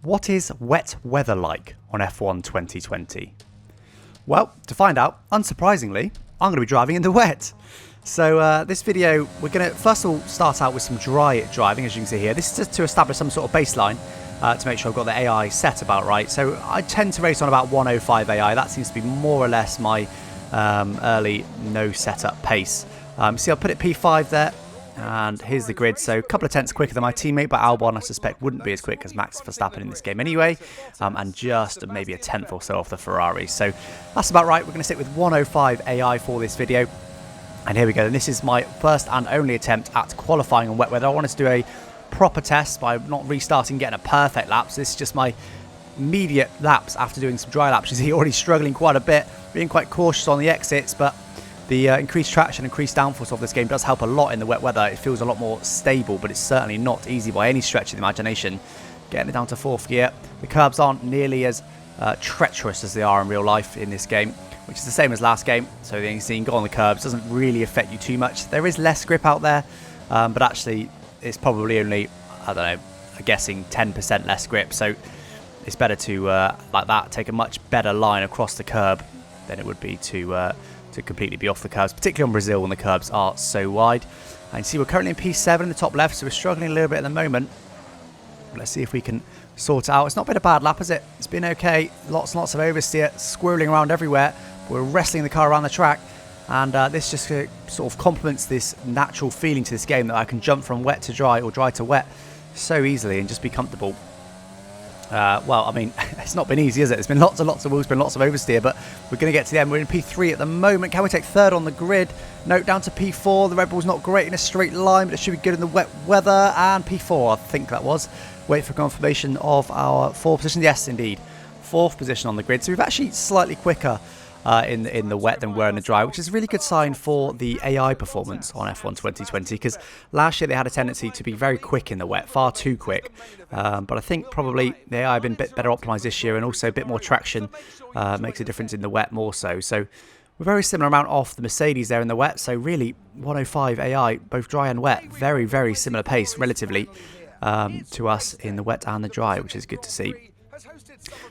What is wet weather like on F1 2020? Well, to find out, unsurprisingly, I'm going to be driving in the wet. So this video, we're going to first of all start out with some dry driving, as you can see here. This is just to establish some sort of baseline to make sure I've got the AI set about right. So I tend to race on about 105 AI. That seems to be more or less my early no setup pace. See, I'll put it P5 there. And here's the grid, so a couple of tenths quicker than my teammate, but Albon I suspect wouldn't be as quick as Max Verstappen in this game anyway, and just maybe a tenth or so off the Ferrari. So that's about right. We're going to stick with 105 AI for this video. And here we go. And this is my first and only attempt at qualifying on wet weather. I wanted to do a proper test by not restarting, getting a perfect lap. So this is just my immediate laps after doing some dry laps. You see, already struggling quite a bit, being quite cautious on the exits, but the increased traction, increased downforce of this game does help a lot in the wet weather. It feels a lot more stable, but it's certainly not easy by any stretch of the imagination. Getting it down to fourth gear. The curbs aren't nearly as treacherous as they are in real life in this game, which is the same as last game. So you can go on the curbs, doesn't really affect you too much. There is less grip out there, but actually it's probably only, I don't know, I'm guessing 10% less grip. So it's better to, like that, take a much better line across the curb than it would be to completely be off the curbs, particularly on Brazil when the curbs are so wide. And see, we're currently in P7 in the top left, so we're struggling a little bit at the moment. Let's see if we can sort it out. It's not been a bad lap, has it? It's been okay. Lots and lots of oversteer, squirreling around everywhere. We're wrestling the car around the track, and this just sort of complements this natural feeling to this game that I can jump from wet to dry or dry to wet so easily and just be comfortable. Well, I mean, it's not been easy, is it? There's been lots and lots of wheels, been lots of oversteer, but we're going to get to the end. We're in P3 at the moment. Can we take third on the grid? No, down to P4. The Red Bull's not great in a straight line, but it should be good in the wet weather. And P4, I think that was. Wait for confirmation of our fourth position. Yes, indeed. Fourth position on the grid. So we've actually slightly quicker in the wet than we're in the dry, which is a really good sign for the AI performance on F1 2020, because last year they had a tendency to be very quick in the wet, far too quick, but I think probably the AI have been a bit better optimized this year, and also a bit more traction makes a difference in the wet more so. So we're very similar amount off the Mercedes there in the wet, so really 105 AI, both dry and wet, very, very similar pace relatively to us in the wet and the dry, which is good to see.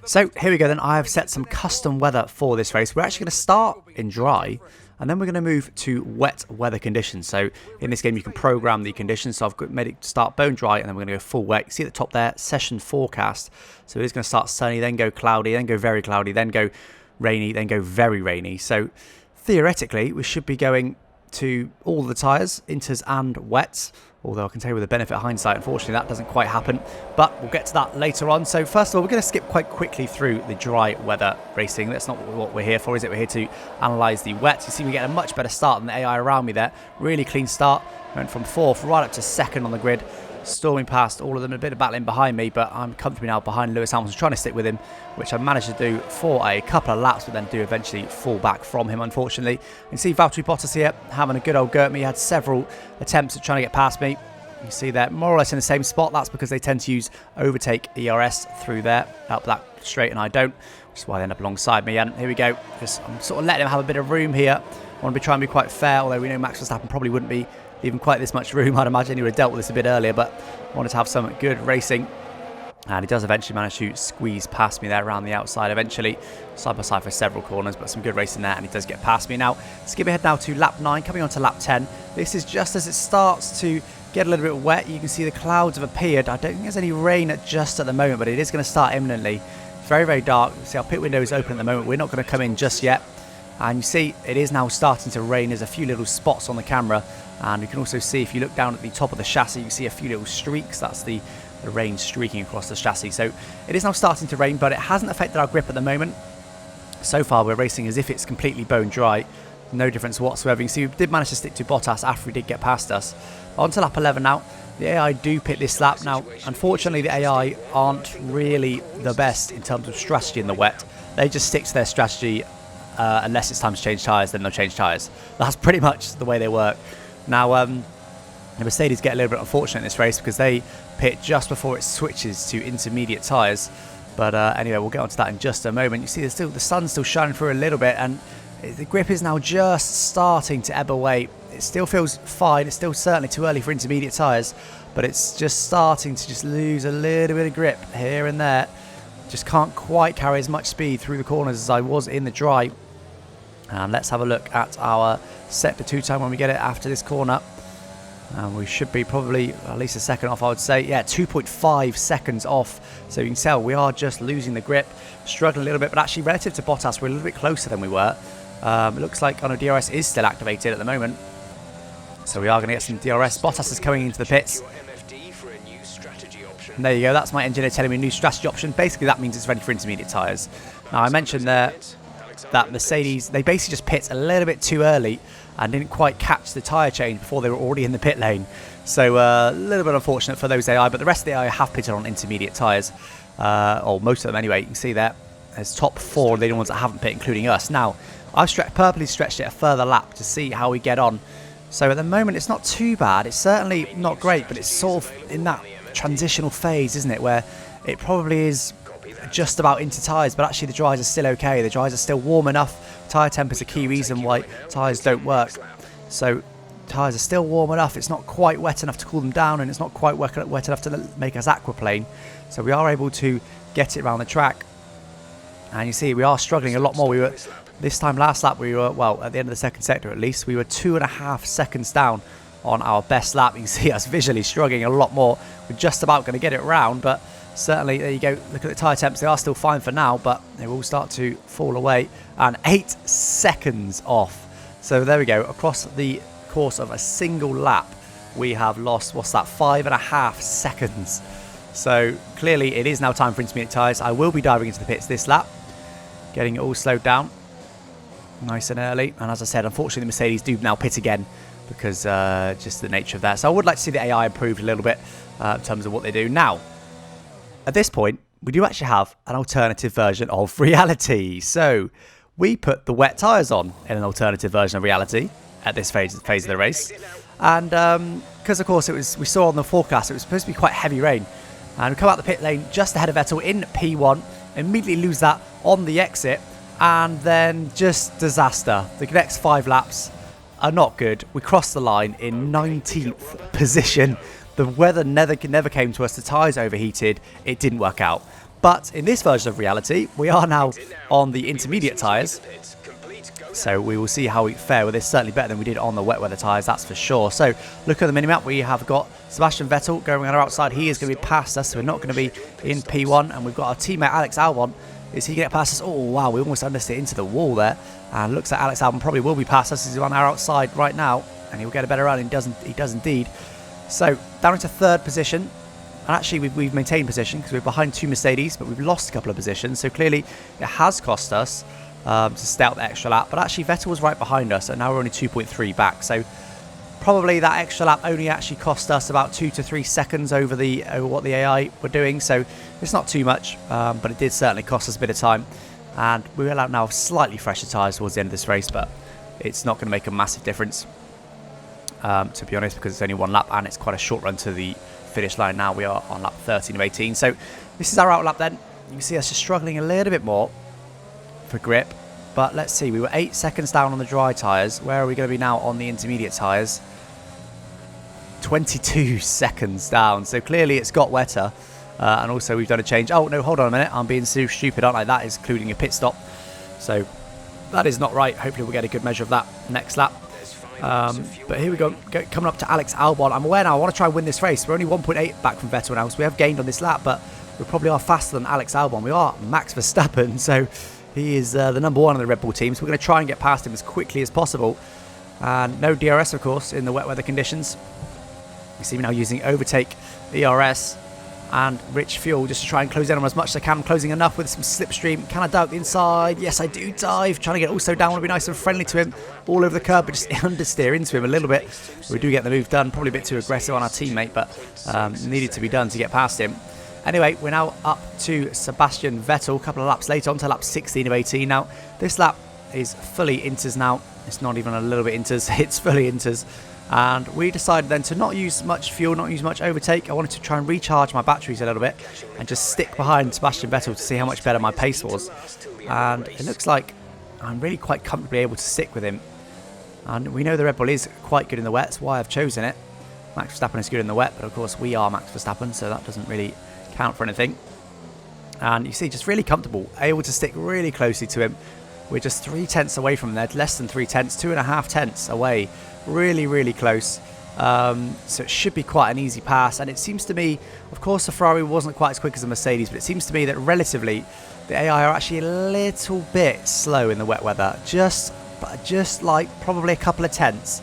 So here we go then. I have set some custom weather for this race. We're actually going to start in dry, and then we're going to move to wet weather conditions. So in this game you can program the conditions. So I've made it start bone dry, and then we're going to go full wet. You see at the top there, session forecast. So it's going to start sunny, then go cloudy, then go very cloudy, then go rainy, then go very rainy. So theoretically we should be going to all the tyres, inters and wets. Although I can tell you with the benefit of hindsight, unfortunately that doesn't quite happen, but we'll get to that later on. So first of all, we're going to skip quite quickly through the dry weather racing. That's not what we're here for, is it? We're here to analyse the wet. You see we get a much better start than the AI around me there. Really clean start. Went from fourth right up to second on the grid, storming past all of them, a bit of battling behind me, but I'm comfortably now behind Lewis Hamilton, trying to stick with him, which I managed to do for a couple of laps, but then do eventually fall back from him, unfortunately. You can see Valtteri Bottas here having a good old go at me. He had several attempts at trying to get past me. You see they're more or less in the same spot. That's because they tend to use overtake ERS through there, up that straight, and I don't, which is why they end up alongside me. And here we go. I'm sort of letting him have a bit of room here. I want to be trying to be quite fair, although we know Max Verstappen probably wouldn't be even quite this much room. I'd imagine he would have dealt with this a bit earlier, but I wanted to have some good racing. And he does eventually manage to squeeze past me there around the outside eventually, side by side for several corners, but some good racing there, and he does get past me. Now, skip ahead now to lap 9, coming on to lap 10. This is just as it starts to get a little bit wet. You can see the clouds have appeared. I don't think there's any rain just at the moment, but it is going to start imminently. It's very, very dark. See, our pit window is open at the moment. We're not going to come in just yet. And you see it is now starting to rain. There's a few little spots on the camera, and you can also see, if you look down at the top of the chassis, you see a few little streaks. That's the rain streaking across the chassis. So it is now starting to rain, but it hasn't affected our grip at the moment. So far we're racing as if it's completely bone dry, no difference whatsoever. You can see we did manage to stick to Bottas after he did get past us. On to lap 11 now. The AI do pit this lap. Now unfortunately the AI aren't really the best in terms of strategy in the wet. They just stick to their strategy unless it's time to change tyres, then they'll change tyres. That's pretty much the way they work. Now the Mercedes get a little bit unfortunate in this race because they pit just before it switches to intermediate tyres. But anyway, we'll get onto that in just a moment. You see the sun's still shining through a little bit, and the grip is now just starting to ebb away it still feels fine. It's still certainly too early for intermediate tyres, but it's just starting to just lose a little bit of grip here and there. Just can't quite carry as much speed through the corners as I was in the dry. And let's have a look at our sector 2 time when we get it after this corner. And we should be probably at least a second off, I would say. Yeah, 2.5 seconds off. So you can tell we are just losing the grip, struggling a little bit. But actually, relative to Bottas, we're a little bit closer than we were. It looks like DRS is still activated at the moment. So we are going to get some DRS. Bottas is coming into the pits. And there you go. That's my engineer telling me new strategy option. Basically, that means it's ready for intermediate tyres. Now, I mentioned there that Mercedes, they basically just pit a little bit too early and didn't quite catch the tyre change before they were already in the pit lane. So a little bit unfortunate for those AI, but the rest of the AI have pitted on intermediate tyres. Or most of them anyway. You can see there. There's top 4 of the ones that haven't pit, including us. Now, I've purposely stretched it a further lap to see how we get on. So at the moment, it's not too bad. It's certainly not great, but it's sort of in that transitional phase, isn't it, where it probably is just about into tyres, but actually the dries are still okay. The dries are still warm enough. Tyre temp is a key reason why tyres don't work. So tyres are still warm enough. It's not quite wet enough to cool them down, and it's not quite wet enough to make us aquaplane. So we are able to get it around the track. And you see, we are struggling a lot more. We were this time last lap, we were, well, at the end of the second sector at least, we were 2.5 seconds down on our best lap. You can see us visually struggling a lot more. We're just about going to get it round, but certainly, there you go. Look at the tyre temps. They are still fine for now, but they will start to fall away. And 8 seconds off. So there we go. Across the course of a single lap, we have lost, what's that, 5.5 seconds. So clearly, it is now time for intermediate tyres. I will be diving into the pits this lap, getting it all slowed down nice and early. And as I said, unfortunately, the Mercedes do now pit again because just the nature of that. So I would like to see the AI improved a little bit in terms of what they do. Now, at this point, we do actually have an alternative version of reality. So we put the wet tyres on in an alternative version of reality at this phase of the race. And because, of course, we saw on the forecast it was supposed to be quite heavy rain. And we come out the pit lane just ahead of Vettel in P1, immediately lose that on the exit, and then just disaster. The next 5 laps are not good. We crossed the line in 19th position. The weather never came to us. The tyres overheated. It didn't work out. But in this version of reality, we are now on the intermediate tyres. So we will see how we fare with this. Certainly better than we did on the wet weather tyres, that's for sure. So look at the minimap. We have got Sebastian Vettel going on our outside. He is going to be past us, so we're not going to be in P1. And we've got our teammate Alex Albon. Is he going to get past us? Oh, wow, we almost understood it into the wall there. And looks like Alex Albon probably will be past us. He's on our outside right now, and he'll get a better run. He does indeed. So down into 3rd position. And actually, we've maintained position because we're behind 2 Mercedes, but we've lost a couple of positions. So clearly, it has cost us to stay out the extra lap. But actually, Vettel was right behind us, and now we're only 2.3 back. So probably that extra lap only actually cost us about 2 to 3 seconds over what the AI were doing. So it's not too much, but it did certainly cost us a bit of time. And we will have now slightly fresher tyres towards the end of this race, but it's not going to make a massive difference, to be honest, because it's only 1 lap and it's quite a short run to the finish line. Now we are on lap 13 of 18. So this is our out lap then. You can see us just struggling a little bit more for grip. But let's see, we were 8 seconds down on the dry tyres. Where are we going to be now on the intermediate tyres? 22 seconds down. So clearly it's got wetter. And also we've done a change. Oh, no, hold on a minute. I'm being so stupid, aren't I? That is including a pit stop. So that is not right. Hopefully we'll get a good measure of that next lap. But here we go, coming up to Alex Albon. I'm aware now, I want to try and win this race. We're only 1.8 back from Vettel now, so we have gained on this lap, but we probably are faster than Alex Albon. We are Max Verstappen, so he is the number 1 on the Red Bull team, so we're going to try and get past him as quickly as possible. And no DRS, of course, in the wet weather conditions. You see me now using overtake ERS and rich fuel just to try and close in on as much as I can. Closing enough with some slipstream. Can I doubt the inside? Yes, I do dive. Trying to get also down. Want to be nice and friendly to him. All over the curb, but just understeer into him a little bit. We do get the move done. Probably a bit too aggressive on our teammate, but needed to be done to get past him. Anyway, we're now up to Sebastian Vettel. A couple of laps later, on to lap 16 of 18. Now, this lap is fully inters now. It's not even a little bit inters. It's fully inters. And we decided then to not use much fuel, not use much overtake. I wanted to try and recharge my batteries a little bit and just stick behind Sebastian Vettel to see how much better my pace was. And it looks like I'm really quite comfortably able to stick with him. And we know the Red Bull is quite good in the wet. That's why I've chosen it. Max Verstappen is good in the wet, but of course we are Max Verstappen, so that doesn't really count for anything. And you see, just really comfortable, able to stick really closely to him. We're just 3 tenths away from there, less than 3 tenths, 2.5 tenths away. Really, really close. So it should be quite an easy pass. And it seems to me, of course, the Ferrari wasn't quite as quick as the Mercedes, but it seems to me that relatively, the AI are actually a little bit slow in the wet weather. Just like probably a couple of tenths.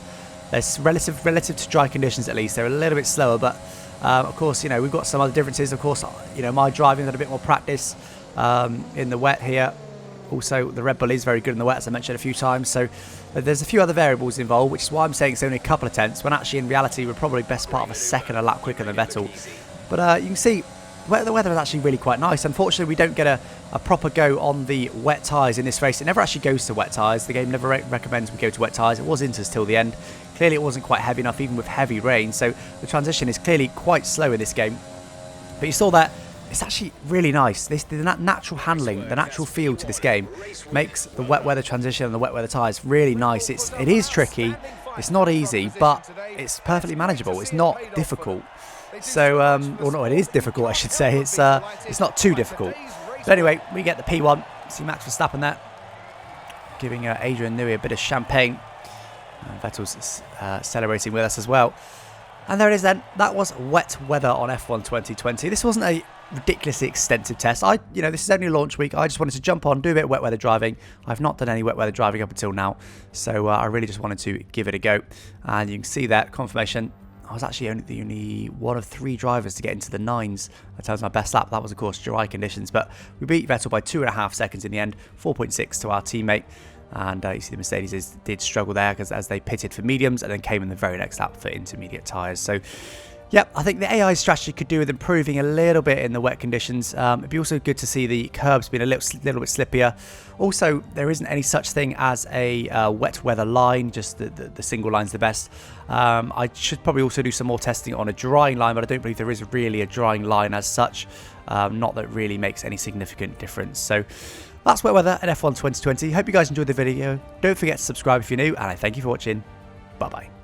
There's relative to dry conditions at least. They're a little bit slower, but of course, you know, we've got some other differences. Of course, you know, my driving had a bit more practice in the wet here. Also, the Red Bull is very good in the wet, as I mentioned a few times. So there's a few other variables involved, which is why I'm saying it's only a couple of tenths, when actually in reality we're probably best part of a second a lap quicker than Vettel. But you can see the weather is actually really quite nice. Unfortunately, we don't get a proper go on the wet tyres in this race. It never actually goes to wet tyres. The game never recommends we go to wet tyres. It was Inters till the end. Clearly, it wasn't quite heavy enough, even with heavy rain. So the transition is clearly quite slow in this game. But you saw that. It's actually really nice. The natural handling, the natural feel to this game makes the wet weather transition and the wet weather tyres really nice. It is tricky. It's not easy, but it's perfectly manageable. It's not difficult. So, or no, it is difficult, I should say. It's not too difficult. But anyway, we get the P1. See Max Verstappen there, giving Adrian Newey a bit of champagne. And Vettel's celebrating with us as well. And there it is then. That was wet weather on F1 2020. This wasn't a ridiculously extensive test. You know, this is only launch week. I just wanted to jump on, do a bit of wet weather driving. I've not done any wet weather driving up until now, so I really just wanted to give it a go. And you can see that confirmation. I was actually only one of 3 drivers to get into the 9s. That was my best lap. That was, of course, dry conditions, but we beat Vettel by 2.5 seconds in the end, 4.6 to our teammate. And you see the Mercedes did struggle there because as they pitted for mediums and then came in the very next lap for intermediate tyres. So, yep, I think the AI strategy could do with improving a little bit in the wet conditions. It'd be also good to see the curbs being a little bit slippier. Also, there isn't any such thing as a wet weather line, just the single line's the best. I should probably also do some more testing on a drying line, but I don't believe there is really a drying line as such. Not that it really makes any significant difference. So that's wet weather at F1 2020. Hope you guys enjoyed the video. Don't forget to subscribe if you're new, and I thank you for watching. Bye-bye.